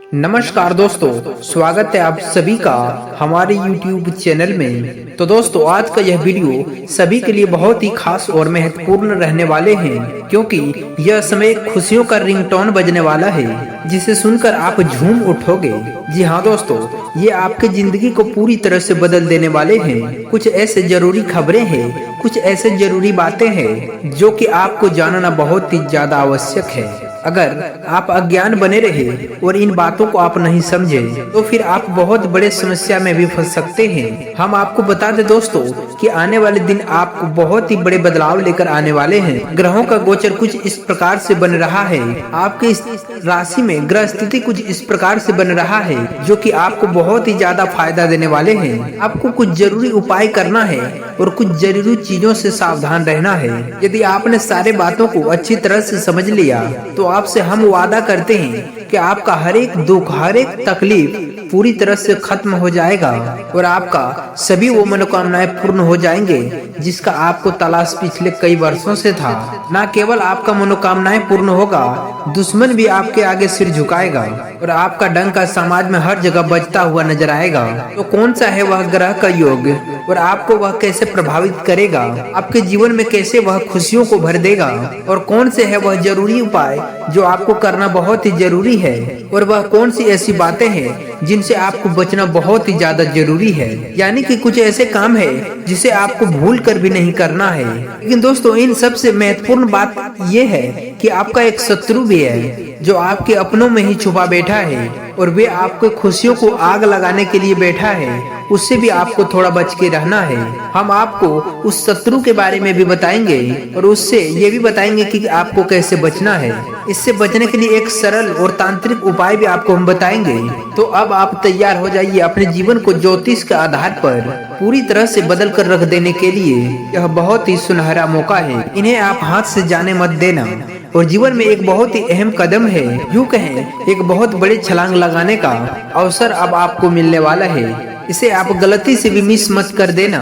नमस्कार दोस्तों, स्वागत है आप सभी का हमारे YouTube चैनल में। तो दोस्तों, आज का यह वीडियो सभी के लिए बहुत ही खास और महत्वपूर्ण रहने वाले हैं, क्योंकि यह समय खुशियों का रिंगटोन बजने वाला है जिसे सुनकर आप झूम उठोगे। जी हाँ दोस्तों, ये आपकी जिंदगी को पूरी तरह से बदल देने वाले हैं। कुछ ऐसे जरूरी खबरें हैं, कुछ ऐसे जरूरी बातें हैं जो कि आपको जानना बहुत ही ज्यादा आवश्यक है। अगर आप अज्ञान बने रहे और इन बातों को आप नहीं समझे तो फिर आप बहुत बड़े समस्या में भी फंस सकते हैं। हम आपको बता दें दोस्तों कि आने वाले दिन आपको बहुत ही बड़े बदलाव लेकर आने वाले हैं। ग्रहों का गोचर कुछ इस प्रकार से बन रहा है, आपके इस राशि में ग्रह स्थिति कुछ इस प्रकार से बन रहा है जो कि आपको बहुत ही ज्यादा फायदा देने वाले हैं। आपको कुछ जरूरी उपाय करना है और कुछ जरूरी चीजों से सावधान रहना है। यदि आपने सारे बातों को अच्छी तरह से समझ लिया तो आपसे हम वादा करते हैं कि आपका हर एक दुख, हर एक तकलीफ पूरी तरह से खत्म हो जाएगा और आपका सभी वो मनोकामनाएं पूर्ण हो जाएंगे जिसका आपको तलाश पिछले कई वर्षों से था। न केवल आपका मनोकामनाएं पूर्ण होगा, दुश्मन भी आपके आगे सिर झुकाएगा और आपका डंका समाज में हर जगह बजता हुआ नजर आएगा। तो कौन सा है वह ग्रह का योग और आपको वह कैसे प्रभावित करेगा, आपके जीवन में कैसे वह खुशियों को भर देगा और कौन से है वह जरूरी उपाय जो आपको करना बहुत ही जरूरी है और वह कौन सी ऐसी बातें हैं जिनसे आपको बचना बहुत ही ज्यादा जरूरी है। यानी कि कुछ ऐसे काम है जिसे आपको भूल कर भी नहीं करना है। लेकिन दोस्तों, इन सबसे महत्वपूर्ण बात यह है कि आपका एक शत्रु भी है जो आपके अपनों में ही छुपा बैठा है और वे आपको खुशियों को आग लगाने के लिए बैठा है। उससे भी आपको थोड़ा बच के रहना है। हम आपको उस शत्रु के बारे में भी बताएंगे और उससे ये भी बताएंगे कि आपको कैसे बचना है। इससे बचने के लिए एक सरल और तांत्रिक उपाय भी आपको हम बताएंगे। तो अब आप तैयार हो जाइए अपने जीवन को ज्योतिष के आधार पर पूरी तरह से बदल कर रख देने के लिए। यह बहुत ही सुनहरा मौका है, इन्हें आप हाथ से जाने मत देना और जीवन में एक बहुत ही अहम कदम है, यूं कहें एक बहुत बड़े छलांग लगाने का अवसर अब आपको मिलने वाला है। इसे आप गलती से भी मिस मत कर देना।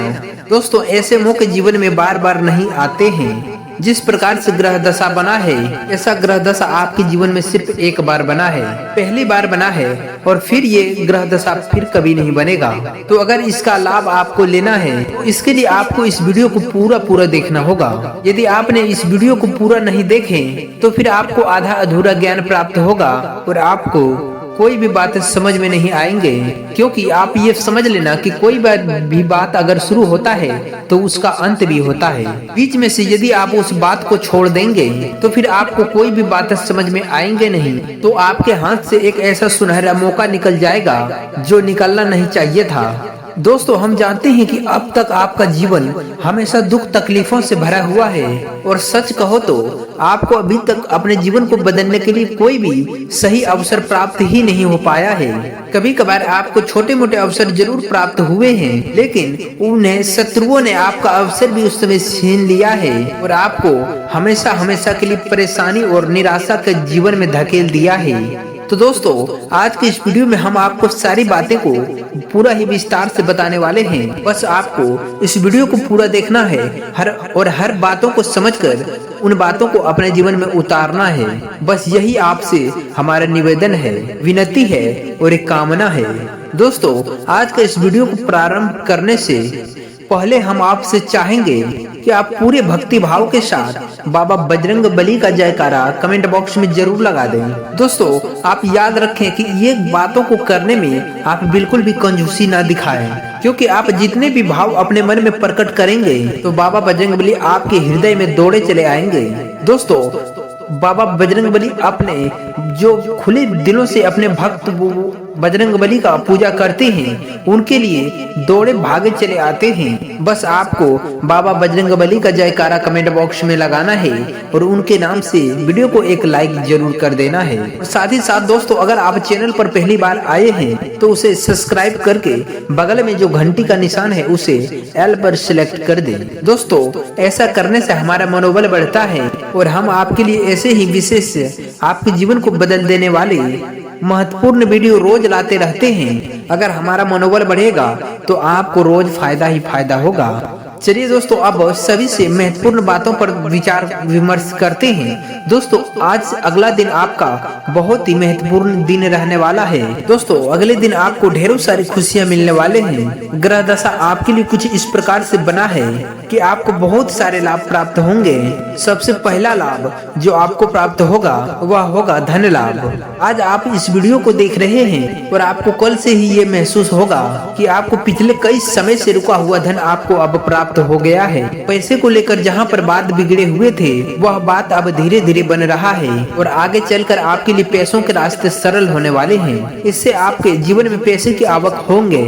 दोस्तों, ऐसे मौके जीवन में बार बार नहीं आते हैं। जिस प्रकार से ग्रह दशा बना है, ऐसा ग्रह दशा आपके जीवन में सिर्फ एक बार बना है, पहली बार बना है और फिर ये ग्रह दशा फिर कभी नहीं बनेगा। तो अगर इसका लाभ आपको लेना है तो इसके लिए आपको इस वीडियो को पूरा देखना होगा। यदि आपने इस वीडियो को पूरा नहीं देखे तो फिर आपको आधा अधूरा ज्ञान प्राप्त होगा और आपको कोई भी बातें समझ में नहीं आएंगे, क्योंकि आप ये समझ लेना कि कोई भी बात अगर शुरू होता है तो उसका अंत भी होता है। बीच में से यदि आप उस बात को छोड़ देंगे तो फिर आपको कोई भी बातें समझ में आएंगे नहीं। तो आपके हाथ से एक ऐसा सुनहरा मौका निकल जाएगा जो निकलना नहीं चाहिए था। दोस्तों, हम जानते हैं कि अब तक आपका जीवन हमेशा दुख तकलीफों से भरा हुआ है और सच कहो तो आपको अभी तक अपने जीवन को बदलने के लिए कोई भी सही अवसर प्राप्त ही नहीं हो पाया है। कभी कभार आपको छोटे मोटे अवसर जरूर प्राप्त हुए हैं, लेकिन उन्हें शत्रुओं ने आपका अवसर भी उस समय छीन लिया है और आपको हमेशा हमेशा के लिए परेशानी और निराशा के जीवन में धकेल दिया है। तो दोस्तों, आज के इस वीडियो में हम आपको सारी बातें को पूरा ही विस्तार से बताने वाले हैं। बस आपको इस वीडियो को पूरा देखना है हर बातों को समझकर उन बातों को अपने जीवन में उतारना है। बस यही आपसे हमारा निवेदन है, विनती है और एक कामना है। दोस्तों, आज का इस वीडियो को प्रारंभ करने से पहले हम आपसे चाहेंगे कि आप पूरे भक्ति भाव के साथ बाबा बजरंग बली का जयकारा कमेंट बॉक्स में जरूर लगा दें। दोस्तों, आप याद रखें कि ये बातों को करने में आप बिल्कुल भी कंजूसी ना दिखाएं, क्योंकि आप जितने भी भाव अपने मन में प्रकट करेंगे तो बाबा बजरंग बली आपके हृदय में दौड़े चले आएंगे। दोस्तों, बाबा बजरंग बली अपने जो खुले दिलों से अपने भक्त बजरंग बली का पूजा करते हैं उनके लिए दौड़े भागे चले आते हैं। बस आपको बाबा बजरंग बली का जयकारा कमेंट बॉक्स में लगाना है और उनके नाम से वीडियो को एक लाइक जरूर कर देना है। और साथ ही साथ दोस्तों, अगर आप चैनल पर पहली बार आए हैं तो उसे सब्सक्राइब करके बगल में जो घंटी का निशान है उसे एल पर सिलेक्ट कर दें। दोस्तों, ऐसा करने से हमारा मनोबल बढ़ता है और हम आपके लिए ऐसे ही विशेष आपके जीवन को बदल देने वाले महत्वपूर्ण वीडियो रोज लाते रहते हैं। अगर हमारा मनोबल बढ़ेगा तो आपको रोज फायदा ही फायदा होगा। चलिए दोस्तों, अब सभी से महत्वपूर्ण बातों पर विचार विमर्श करते हैं। दोस्तों, आज अगला दिन आपका बहुत ही महत्वपूर्ण दिन रहने वाला है। दोस्तों, अगले दिन आपको ढेरों सारी खुशियां मिलने वाले हैं। ग्रह दशा आपके लिए कुछ इस प्रकार से बना है कि आपको बहुत सारे लाभ प्राप्त होंगे। सबसे पहला लाभ जो आपको प्राप्त होगा वह होगा धन लाभ। आज आप इस वीडियो को देख रहे हैं और आपको कल से ही ये महसूस होगा कि आपको पिछले कई समय से रुका हुआ धन आपको अब प्राप्त हो गया है। पैसे को लेकर जहाँ पर बात बिगड़े हुए थे वह बात अब धीरे धीरे बन रहा है और आगे चलकर आपके लिए पैसों के रास्ते सरल होने वाले हैं। इससे आपके जीवन में पैसे की आवक होंगे।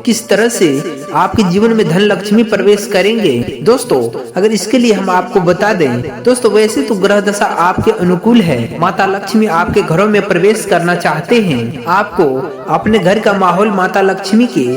किस तरह से आपके जीवन में धन लक्ष्मी प्रवेश करेंगे दोस्तों, अगर इसके लिए हम आपको बता दें दोस्तों, वैसे तो ग्रह दशा आपके अनुकूल है। माता लक्ष्मी आपके घरों में प्रवेश करना चाहते हैं। आपको अपने घर का माहौल माता लक्ष्मी के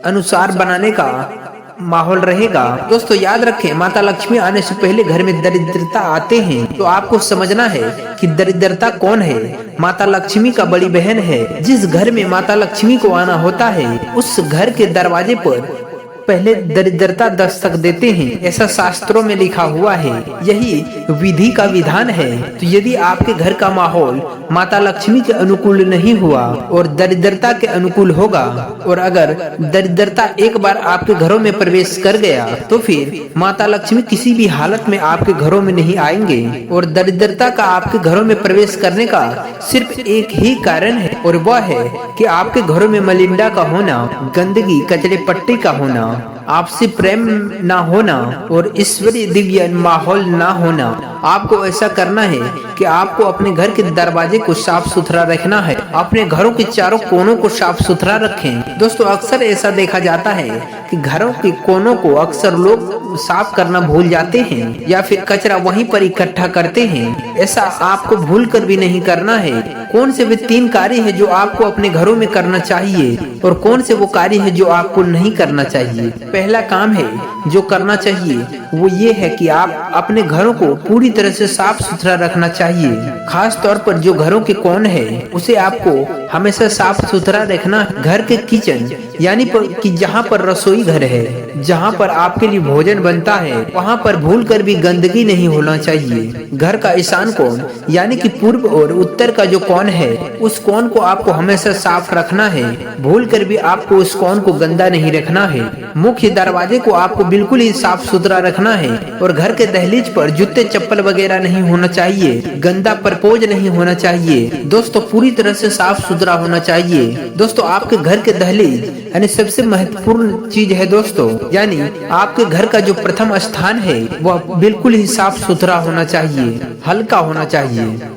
अनुसार बनाने का माहौल रहेगा। दोस्तों याद रखें, माता लक्ष्मी आने से पहले घर में दरिद्रता आते हैं तो आपको समझना है कि दरिद्रता कौन है। माता लक्ष्मी का बड़ी बहन है। जिस घर में माता लक्ष्मी को आना होता है उस घर के दरवाजे पर पहले दरिद्रता दस्तक देते हैं, ऐसा शास्त्रों में लिखा हुआ है। यही विधि का विधान है। तो यदि आपके घर का माहौल माता लक्ष्मी के अनुकूल नहीं हुआ और दरिद्रता के अनुकूल होगा, और अगर दरिद्रता एक बार आपके घरों में प्रवेश कर गया तो फिर माता लक्ष्मी किसी भी हालत में आपके घरों में नहीं आएंगे। और दरिद्रता का आपके घरों में प्रवेश करने का सिर्फ एक ही कारण है और वह है कि आपके घरों में मलिंदा का होना, गंदगी कचरे पट्टी का होना, आपसे प्रेम ना होना और ईश्वरीय दिव्य माहौल ना होना। आपको ऐसा करना है कि आपको अपने घर के दरवाजे को साफ सुथरा रखना है। अपने घरों के चारों कोनों को साफ सुथरा रखें। दोस्तों अक्सर ऐसा देखा जाता है कि घरों के कोनों को अक्सर लोग साफ करना भूल जाते हैं या फिर कचरा वहीं पर इकट्ठा करते हैं। ऐसा आपको भूल कर भी नहीं करना है। कौन से वे 3 कार्य है जो आपको अपने घरों में करना चाहिए और कौन से वो कार्य है जो आपको नहीं करना चाहिए। पहला काम है जो करना चाहिए वो ये है कि आप अपने घरों को पूरी तरह से साफ सुथरा रखना चाहिए। खास तौर पर जो घरों के कोण है उसे आपको हमेशा साफ सुथरा रखना। घर के किचन यानी कि जहाँ पर रसोई घर है, जहाँ पर आपके लिए भोजन बनता है, वहाँ पर भूल कर भी गंदगी नहीं होना चाहिए। घर का ईशान कोण यानी कि पूर्व और उत्तर का जो कोण है उस कोण को आपको हमेशा साफ रखना है। भूल कर भी आपको उस कोण को गंदा नहीं रखना है। मुख्य दरवाजे को आपको बिल्कुल ही साफ सुथरा रखना है और घर के दहलीज पर जूते चप्पल वगैरह नहीं होना चाहिए। गंदा परपोज नहीं होना चाहिए। दोस्तों पूरी तरह से साफ सुथरा होना चाहिए। दोस्तों आपके घर के दहलीज यानी सबसे महत्वपूर्ण चीज है दोस्तों, यानी आपके घर का जो प्रथम स्थान है वह बिल्कुल ही साफ सुथरा होना चाहिए, हल्का होना चाहिए।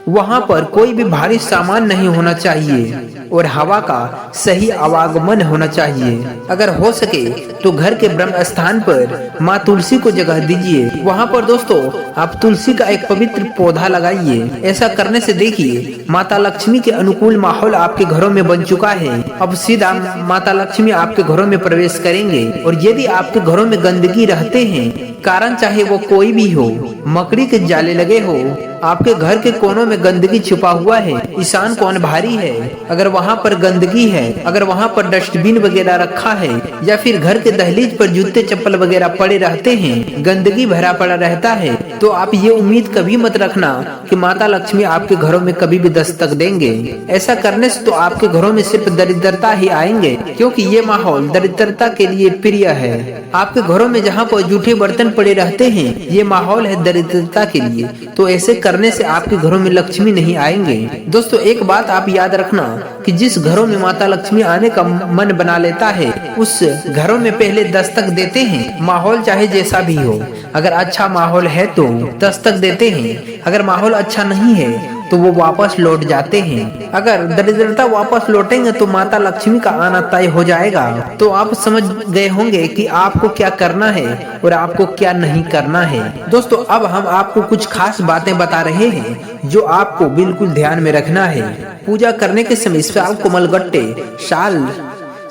वहाँ पर कोई भी भारी सामान नहीं होना चाहिए और हवा का सही आवागमन होना चाहिए। अगर हो सके तो घर के ब्रह्म स्थान पर माँ तुलसी को जगह दीजिए। वहाँ पर दोस्तों आप तुलसी का एक पवित्र पौधा लगाइए। ऐसा करने से देखिए माता लक्ष्मी के अनुकूल माहौल आपके घरों में बन चुका है। अब सीधा माता लक्ष्मी आपके घरों में प्रवेश करेंगे। और यदि आपके घरों में गंदगी रहते हैं, कारण चाहे वो कोई भी हो, मकड़ी के जाले लगे हो, आपके घर के कोनों में गंदगी छुपा हुआ है, ईशान कोण भारी है, अगर वहाँ पर गंदगी है, अगर वहाँ पर डस्टबिन वगैरह रखा है या फिर घर के दहलीज पर जूते चप्पल वगैरह पड़े रहते हैं, गंदगी भरा पड़ा रहता है, तो आप ये उम्मीद कभी मत रखना कि माता लक्ष्मी आपके घरों में कभी भी दस्तक देंगे। ऐसा करने से तो आपके घरों में सिर्फ दरिद्रता ही आएंगे, क्योंकि ये माहौल दरिद्रता के लिए प्रिय है। आपके घरों में जहाँ पर जूठे बर्तन पड़े रहते हैं, ये माहौल है दरिद्रता के लिए, तो ऐसे करने से आपके घरों में लक्ष्मी नहीं आएंगे। दोस्तों एक बात आप याद रखना कि जिस घरों में माता लक्ष्मी आने का मन बना लेता है उस घरों में पहले दस्तक देते हैं। माहौल चाहे जैसा भी हो, अगर अच्छा माहौल है तो दस्तक देते हैं, अगर माहौल अच्छा नहीं है तो वो वापस लौट जाते हैं। अगर दरिद्रता वापस लौटेंगे तो माता लक्ष्मी का आना तय हो जाएगा। तो आप समझ गए होंगे कि आपको क्या करना है और आपको क्या नहीं करना है। दोस्तों अब हम आपको कुछ खास बातें बता रहे हैं जो आपको बिल्कुल ध्यान में रखना है। पूजा करने के समय शाल कोमल गट्टे, शाल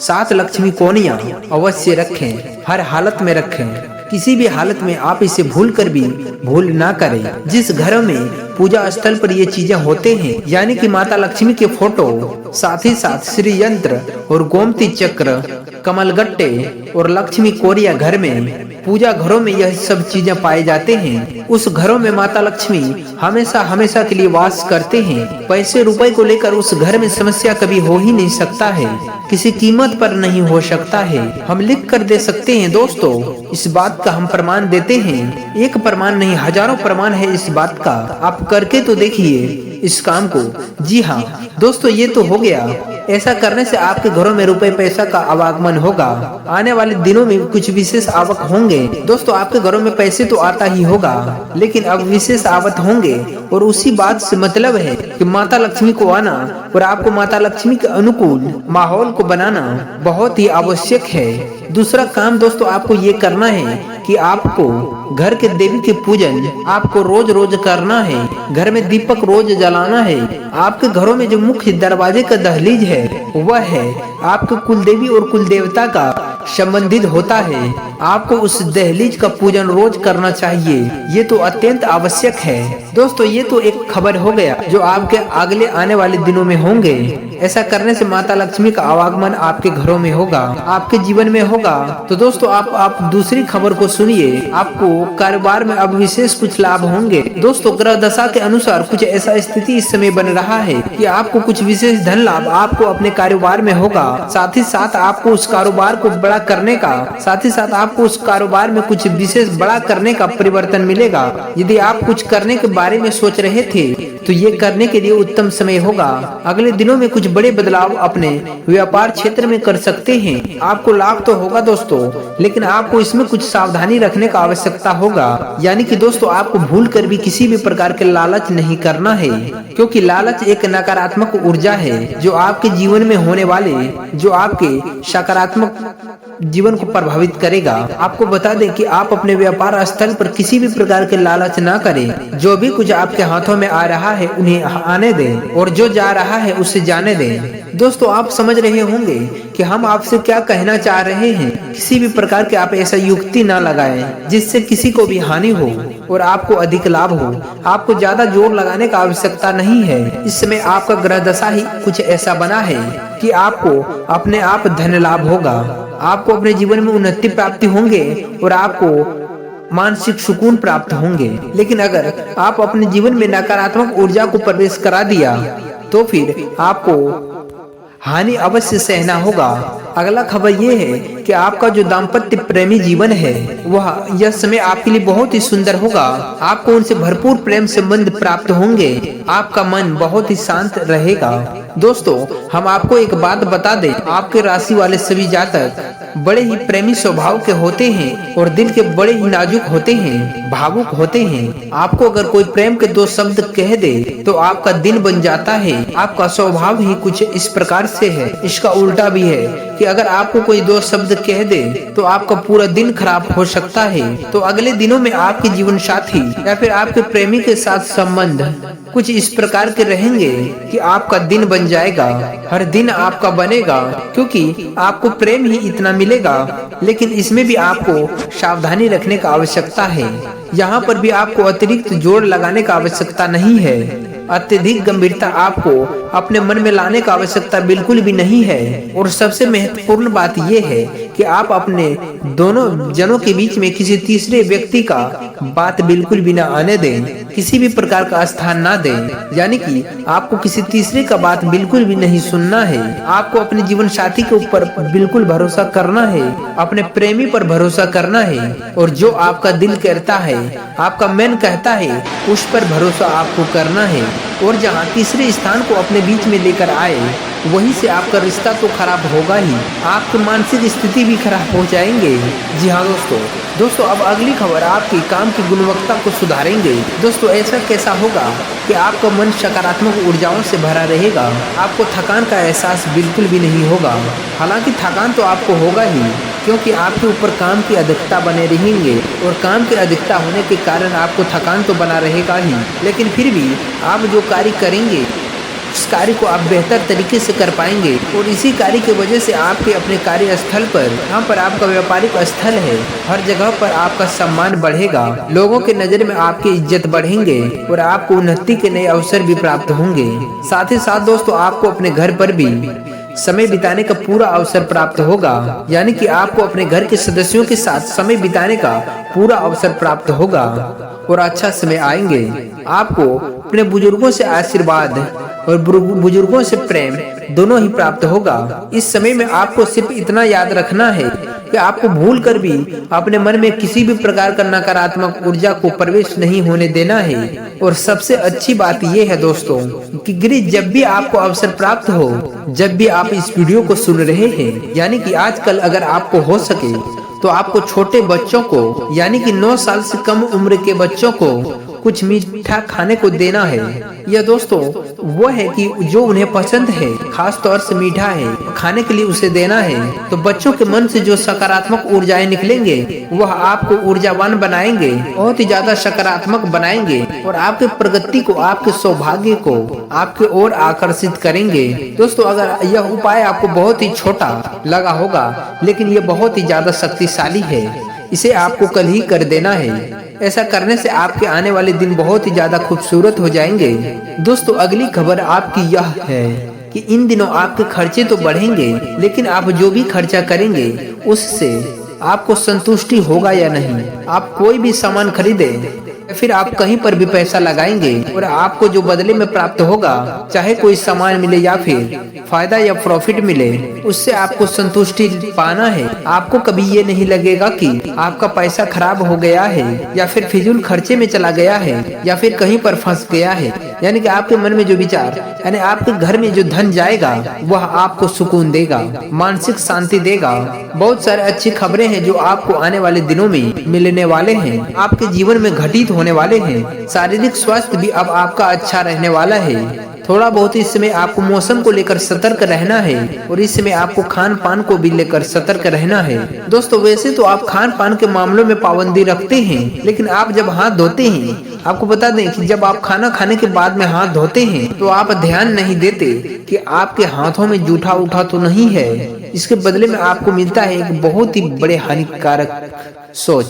7 लक्ष्मी कोनिया अवश्य रखें, हर हालत में रखें। किसी भी हालत में आप इसे भूल कर भी भूल ना करें। जिस घर में पूजा स्थल पर ये चीजें होते हैं, यानी कि माता लक्ष्मी के फोटो, साथ ही साथ श्री यंत्र और गोमती चक्र, कमलगट्टे और लक्ष्मी कोरिया घर में, पूजा घरों में यह सब चीजें पाए जाते हैं। उस घरों में माता लक्ष्मी हमेशा हमेशा के लिए वास करते हैं। पैसे रुपए को लेकर उस घर में समस्या कभी हो ही नहीं सकता है, किसी कीमत पर नहीं हो सकता है। हम लिख कर दे सकते हैं दोस्तों, इस बात का हम प्रमाण देते हैं। एक प्रमाण नहीं, हजारों प्रमाण है इस बात का। आप करके तो देखिए इस काम को। जी हाँ दोस्तों, ये तो हो गया। ऐसा करने से आपके घरों में रुपए पैसा का आवागमन होगा। आने वाले दिनों में कुछ विशेष आवक होंगे दोस्तों। आपके घरों में पैसे तो आता ही होगा, लेकिन अब विशेष आवक होंगे, और उसी बात से मतलब है कि माता लक्ष्मी को आना और आपको माता लक्ष्मी के अनुकूल माहौल को बनाना बहुत ही आवश्यक है। दूसरा काम दोस्तों आपको ये करना है कि आपको घर के देवी के पूजन आपको रोज रोज करना है। घर में दीपक रोज जलाना है। आपके घरों में जो मुख्य दरवाजे का दहलीज है वह है आपके कुल देवी और कुल देवता का संबंधित होता है। आपको उस दहलीज का पूजन रोज करना चाहिए। ये तो अत्यंत आवश्यक है दोस्तों। ये तो एक खबर हो गया जो आपके अगले आने वाले दिनों में होंगे। ऐसा करने से माता लक्ष्मी का आवागमन आपके घरों में होगा, आपके जीवन में होगा। तो दोस्तों आप दूसरी खबर को सुनिए। आपको कारोबार में अब विशेष कुछ लाभ होंगे दोस्तों। ग्रह दशा के अनुसार कुछ ऐसा स्थिति इस समय बन रहा है कि आपको कुछ विशेष धन लाभ आपको अपने कारोबार में होगा। साथ ही साथ आपको उस कारोबार को बड़ा करने का, साथ ही साथ आपको उस कारोबार में कुछ विशेष बड़ा करने का परिवर्तन मिलेगा। यदि आप कुछ करने के बारे में सोच रहे थे तो ये करने के लिए उत्तम समय होगा। अगले दिनों में कुछ बड़े बदलाव अपने व्यापार क्षेत्र में कर सकते हैं। आपको लाभ तो होगा दोस्तों, लेकिन आपको इसमें कुछ सावधानी रखने का आवश्यकता होगा। यानी कि दोस्तों आपको भूल कर भी किसी भी प्रकार के लालच नहीं करना है, क्योंकि लालच एक नकारात्मक ऊर्जा है जो आपके जीवन में होने वाले, जो आपके सकारात्मक जीवन को प्रभावित करेगा। आपको बता दें कि आप अपने व्यापार स्थल पर किसी भी प्रकार के लालच ना करें। जो भी कुछ आपके हाथों में आ रहा है उन्हें आने दें, और जो जा रहा है उसे जाने दें। दोस्तों आप समझ रहे होंगे कि हम आपसे क्या कहना चाह रहे हैं। किसी भी प्रकार के आप ऐसा युक्ति ना लगाएं जिससे किसी को भी हानि हो और आपको अधिक लाभ हो। आपको ज्यादा जोर लगाने का आवश्यकता नहीं है। इस समय आपका ग्रह दशा ही कुछ ऐसा बना है कि आपको अपने आप धन लाभ होगा। आपको अपने जीवन में उन्नति प्राप्ति होंगे और आपको मानसिक सुकून प्राप्त होंगे। लेकिन अगर आप अपने जीवन में नकारात्मक ऊर्जा को प्रवेश करा दिया तो फिर आपको हानि अवश्य सहना होगा। अगला खबर ये है कि आपका जो दाम्पत्य प्रेमी जीवन है वह यह समय आपके लिए बहुत ही सुंदर होगा। आपको उनसे भरपूर प्रेम संबंध प्राप्त होंगे। आपका मन बहुत ही शांत रहेगा। दोस्तों हम आपको एक बात बता दें, आपके राशि वाले सभी जातक बड़े ही प्रेमी स्वभाव के होते हैं और दिल के बड़े ही नाजुक होते हैं, भावुक होते हैं। आपको अगर कोई प्रेम के दो शब्द कह दे तो आपका दिन बन जाता है। आपका स्वभाव ही कुछ इस प्रकार से है। इसका उल्टा भी है कि अगर आपको कोई दो शब्द कह दे तो आपका पूरा दिन खराब हो सकता है। तो अगले दिनों में आपके जीवन साथी या फिर आपके प्रेमी के साथ संबंध कुछ इस प्रकार के रहेंगे कि आपका दिन बन जाएगा। हर दिन आपका बनेगा, क्योंकि आपको प्रेम ही इतना मिलेगा। लेकिन इसमें भी आपको सावधानी रखने का आवश्यकता है। यहाँ पर भी आपको अतिरिक्त जोर लगाने का आवश्यकता नहीं है। अत्यधिक गंभीरता आपको अपने मन में लाने का आवश्यकता बिल्कुल भी नहीं है। और सबसे महत्वपूर्ण बात यह है कि आप अपने दोनों जनों के बीच में किसी तीसरे व्यक्ति का बात बिल्कुल भी ना आने दें, किसी भी प्रकार का स्थान ना दें। यानी कि आपको किसी तीसरे का बात बिल्कुल भी नहीं सुनना है। आपको अपने जीवन साथी के ऊपर बिल्कुल भरोसा करना है, अपने प्रेमी पर भरोसा करना है, और जो आपका दिल कहता है, आपका मन कहता है, उस पर भरोसा आपको करना है। और जहाँ तीसरे स्थान को अपने बीच में लेकर आए वहीं से आपका रिश्ता तो खराब होगा ही, आपकी मानसिक स्थिति भी खराब हो जाएंगे। जी हाँ दोस्तों अब अगली खबर आपकी काम की गुणवत्ता को सुधारेंगे। दोस्तों ऐसा कैसा होगा कि आपका मन सकारात्मक ऊर्जाओं से भरा रहेगा। आपको थकान का एहसास बिल्कुल भी नहीं होगा। हालांकि थकान तो आपको होगा ही, क्योंकि आपके ऊपर काम की अधिकता बने रहेंगे, और काम की अधिकता होने के कारण आपको थकान तो बना रहेगा ही। लेकिन फिर भी आप जो कार्य करेंगे उस कार्य को आप बेहतर तरीके से कर पाएंगे और इसी कार्य की वजह से आपके अपने कार्यस्थल पर, यहाँ पर आपका व्यापारिक स्थल है, हर जगह पर आपका सम्मान बढ़ेगा, लोगों के नजर में आपकी इज्जत बढ़ेंगे और आपको उन्नति के नए अवसर भी प्राप्त होंगे। साथ ही साथ दोस्तों आपको अपने घर पर भी समय बिताने का पूरा अवसर प्राप्त होगा, यानी कि आपको अपने घर के सदस्यों के साथ समय बिताने का पूरा अवसर प्राप्त होगा और अच्छा समय आएंगे। आपको अपने बुजुर्गों से आशीर्वाद और बुजुर्गों से प्रेम दोनों ही प्राप्त होगा। इस समय में आपको सिर्फ इतना याद रखना है कि आपको भूल कर भी अपने मन में किसी भी प्रकार का नकारात्मक ऊर्जा को प्रवेश नहीं होने देना है। और सबसे अच्छी बात यह है दोस्तों कि गिरीश, जब भी आपको अवसर प्राप्त हो, जब भी आप इस वीडियो को सुन रहे हैं, यानी कि आजकल अगर आपको हो सके तो आपको छोटे बच्चों को, यानी कि 9 साल से कम उम्र के बच्चों को कुछ मीठा खाने को देना है। यह दोस्तों वो है कि जो उन्हें पसंद है, खास तौर से मीठा है, खाने के लिए उसे देना है। तो बच्चों के मन से जो सकारात्मक ऊर्जाएं निकलेंगे वह आपको ऊर्जावान बनाएंगे, बहुत ही ज्यादा सकारात्मक बनाएंगे और आपके प्रगति को, आपके सौभाग्य को आपके ओर आकर्षित करेंगे। दोस्तों अगर यह उपाय आपको बहुत ही छोटा लगा होगा, लेकिन यह बहुत ही ज्यादा शक्तिशाली है, इसे आपको कल ही कर देना है। ऐसा करने से आपके आने वाले दिन बहुत ही ज्यादा खूबसूरत हो जाएंगे। दोस्तों अगली खबर आपकी यह है कि इन दिनों आपके खर्चे तो बढ़ेंगे, लेकिन आप जो भी खर्चा करेंगे उससे आपको संतुष्टि होगा या नहीं। आप कोई भी सामान खरीदे फिर आप कहीं पर भी पैसा लगाएंगे और आपको जो बदले में प्राप्त होगा, चाहे कोई सामान मिले या फिर फायदा या प्रॉफिट मिले, उससे आपको संतुष्टि पाना है। आपको कभी ये नहीं लगेगा कि आपका पैसा खराब हो गया है या फिर फिजूल खर्चे में चला गया है या फिर कहीं पर फंस गया है। यानी कि आपके मन में जो विचार, यानी आपके घर में जो धन जाएगा वह आपको सुकून देगा, मानसिक शांति देगा। बहुत सारे अच्छी खबरें हैं जो आपको आने वाले दिनों में मिलने वाले हैं, आपके जीवन में घटित होने वाले हैं। शारीरिक स्वास्थ्य भी अब आपका अच्छा रहने वाला है। थोड़ा बहुत इस समय आपको मौसम को लेकर सतर्क रहना है और इस समय आपको खान पान को भी लेकर सतर्क रहना है। दोस्तों वैसे तो आप खान पान के मामलों में पाबंदी रखते हैं, लेकिन आप जब हाथ धोते हैं, आपको बता दें कि जब आप खाना खाने के बाद में हाथ धोते हैं तो आप ध्यान नहीं देते कि आपके हाथों में जूठा उठा तो नहीं है। इसके बदले में आपको मिलता है एक बहुत ही बड़े हानिकारक सोच।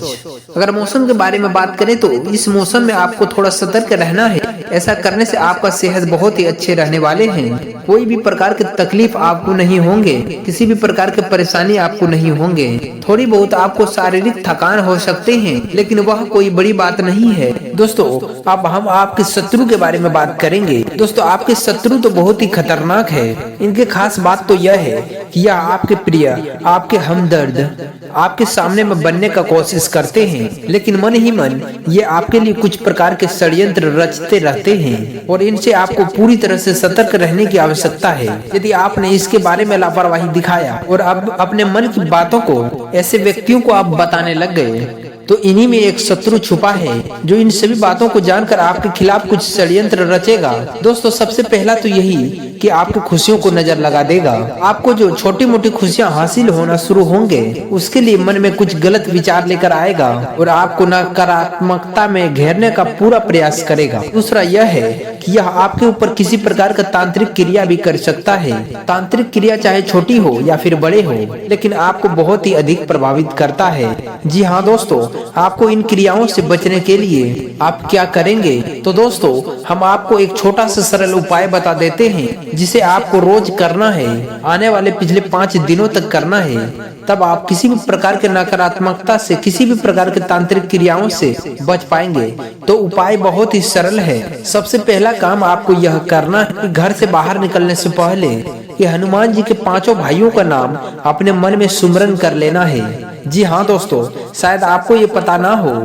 अगर मौसम के बारे में बात करें तो इस मौसम में आपको थोड़ा सतर्क रहना है। ऐसा करने से आपका सेहत बहुत ही अच्छे रहने वाले हैं। कोई भी प्रकार की तकलीफ आपको नहीं होंगे, किसी भी प्रकार की परेशानी आपको नहीं होंगे। थोड़ी बहुत आपको शारीरिक थकान हो सकते हैं, लेकिन वह कोई बड़ी बात नहीं है। दोस्तों अब हम आपके शत्रु के बारे में बात करेंगे। दोस्तों आपके शत्रु तो बहुत ही खतरनाक है। इनके खास बात तो यह है कि यह आपके प्रिय, आपके हमदर्द, आपके सामने में बनने का कोशिश करते हैं, लेकिन मन ही मन ये आपके लिए कुछ प्रकार के षड्यंत्र रचते रहते हैं और इनसे आपको पूरी तरह से सतर्क रहने की आवश्यकता है। यदि आपने इसके बारे में लापरवाही दिखाया और अब अपने मन की बातों को ऐसे व्यक्तियों को आप बताने लग गए, तो इन्हीं में एक शत्रु छुपा है जो इन सभी बातों को जानकर आपके खिलाफ कुछ षड्यंत्र रचेगा। दोस्तों सबसे पहला तो यही कि आपकी खुशियों को नजर लगा देगा। आपको जो छोटी मोटी खुशियां हासिल होना शुरू होंगे, उसके लिए मन में कुछ गलत विचार लेकर आएगा और आपको नकारात्मकता में घेरने का पूरा प्रयास करेगा। दूसरा यह है कि यह आपके ऊपर किसी प्रकार का तांत्रिक क्रिया भी कर सकता है। तांत्रिक क्रिया चाहे छोटी हो या फिर बड़े हो, लेकिन आपको बहुत ही अधिक प्रभावित करता है। जी हाँ दोस्तों, आपको इन क्रियाओं से बचने के लिए आप क्या करेंगे? तो दोस्तों हम आपको एक छोटा सा सरल उपाय बता देते हैं जिसे आपको रोज करना है, आने वाले पिछले 5 दिनों तक करना है। तब आप किसी भी प्रकार के नकारात्मकता से, किसी भी प्रकार के तांत्रिक क्रियाओं से बच पाएंगे। तो उपाय बहुत ही सरल है। सबसे पहला काम आपको यह करना है कि घर से बाहर निकलने से पहले कि हनुमान जी के 5 भाइयों का नाम अपने मन में सुमरन कर लेना है। जी हाँ दोस्तों, शायद आपको ये पता ना हो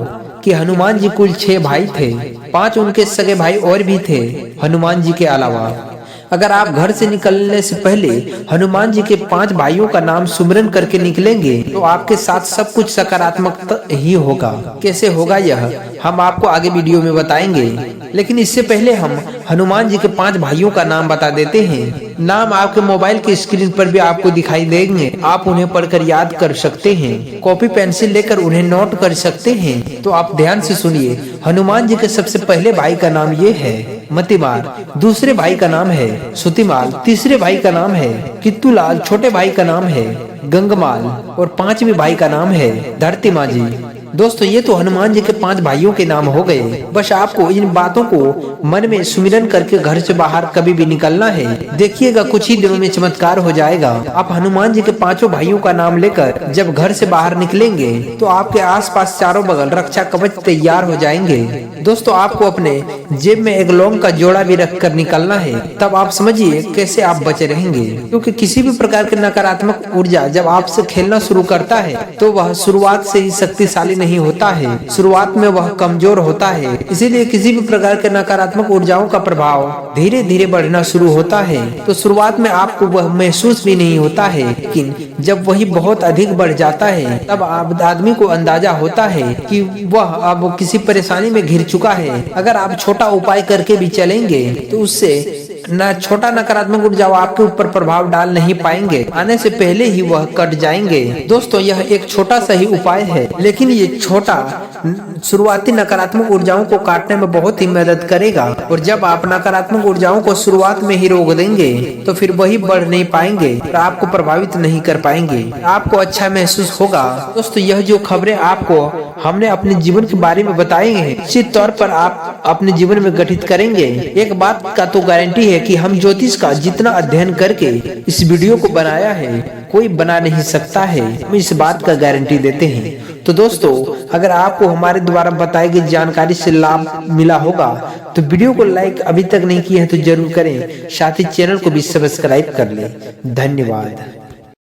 कि हनुमान जी कुल 6 भाई थे। 5 उनके सगे भाई और भी थे हनुमान जी के अलावा। अगर आप घर से निकलने से पहले हनुमान जी के 5 भाइयों का नाम सुमरन करके निकलेंगे तो आपके साथ सब कुछ सकारात्मक ही होगा। कैसे होगा यह हम आपको आगे वीडियो में बताएंगे, लेकिन इससे पहले हम हनुमान जी के 5 भाइयों का नाम बता देते हैं। नाम आपके मोबाइल की स्क्रीन पर भी आपको दिखाई देंगे। आप उन्हें पढ़कर याद कर सकते हैं, कॉपी पेंसिल लेकर उन्हें नोट कर सकते हैं। तो आप ध्यान से सुनिए। हनुमान जी के सबसे पहले भाई का नाम ये है मतिमार, दूसरे भाई का नाम है सुतिमाल, तीसरे भाई का नाम है कित्तूलाल, छोटे भाई का नाम है गंगमाल और पांचवें भाई का नाम है धरती मांझी। दोस्तों ये तो हनुमान जी के 5 भाइयों के नाम हो गए। बस आपको इन बातों को मन में सुमिरन करके घर से बाहर कभी भी निकलना है। देखिएगा कुछ ही दिनों में चमत्कार हो जाएगा। आप हनुमान जी के 5 भाइयों का नाम लेकर जब घर से बाहर निकलेंगे तो आपके आसपास चारों बगल रक्षा कवच तैयार हो जाएंगे। दोस्तों आपको अपने जेब में एक लौंग का जोड़ा भी रख कर निकलना है, तब आप समझिए कैसे आप बचे रहेंगे। क्योंकि किसी भी प्रकार की नकारात्मक ऊर्जा जब आपसे खेलना शुरू करता है तो वह शुरुआत से ही शक्तिशाली नहीं होता है, शुरुआत में वह कमजोर होता है। इसीलिए किसी भी प्रकार के नकारात्मक ऊर्जाओं का प्रभाव धीरे धीरे बढ़ना शुरू होता है। तो शुरुआत में आपको वह महसूस भी नहीं होता है, लेकिन जब वही बहुत अधिक बढ़ जाता है तब आदमी को अंदाजा होता है कि वह अब किसी परेशानी में घिर चुका है। अगर आप छोटा उपाय करके भी चलेंगे तो उससे न छोटा नकारात्मक ऊर्जा आपके ऊपर प्रभाव डाल नहीं पाएंगे, आने से पहले ही वह कट जाएंगे। दोस्तों यह एक छोटा सा ही उपाय है, लेकिन ये छोटा शुरुआती नकारात्मक ऊर्जाओं को काटने में बहुत ही मदद करेगा। और जब आप नकारात्मक ऊर्जाओं को शुरुआत में ही रोक देंगे तो फिर वही बढ़ नहीं पाएंगे और आपको प्रभावित नहीं कर पाएंगे, आपको अच्छा महसूस होगा। दोस्तों यह जो खबरें आपको हमने अपने जीवन के बारे में बताई हैं, निश्चित तौर पर आप अपने जीवन में गठित करेंगे। एक बात का तो गारंटी है कि हम ज्योतिष का जितना अध्ययन करके इस वीडियो को बनाया है कोई बना नहीं सकता है, हम इस बात का गारंटी देते हैं। तो दोस्तों अगर आपको हमारे द्वारा बताई गई जानकारी से लाभ मिला होगा तो वीडियो को लाइक अभी तक नहीं किया है तो जरूर करें, साथ ही चैनल को भी सब्सक्राइब कर लें। धन्यवाद।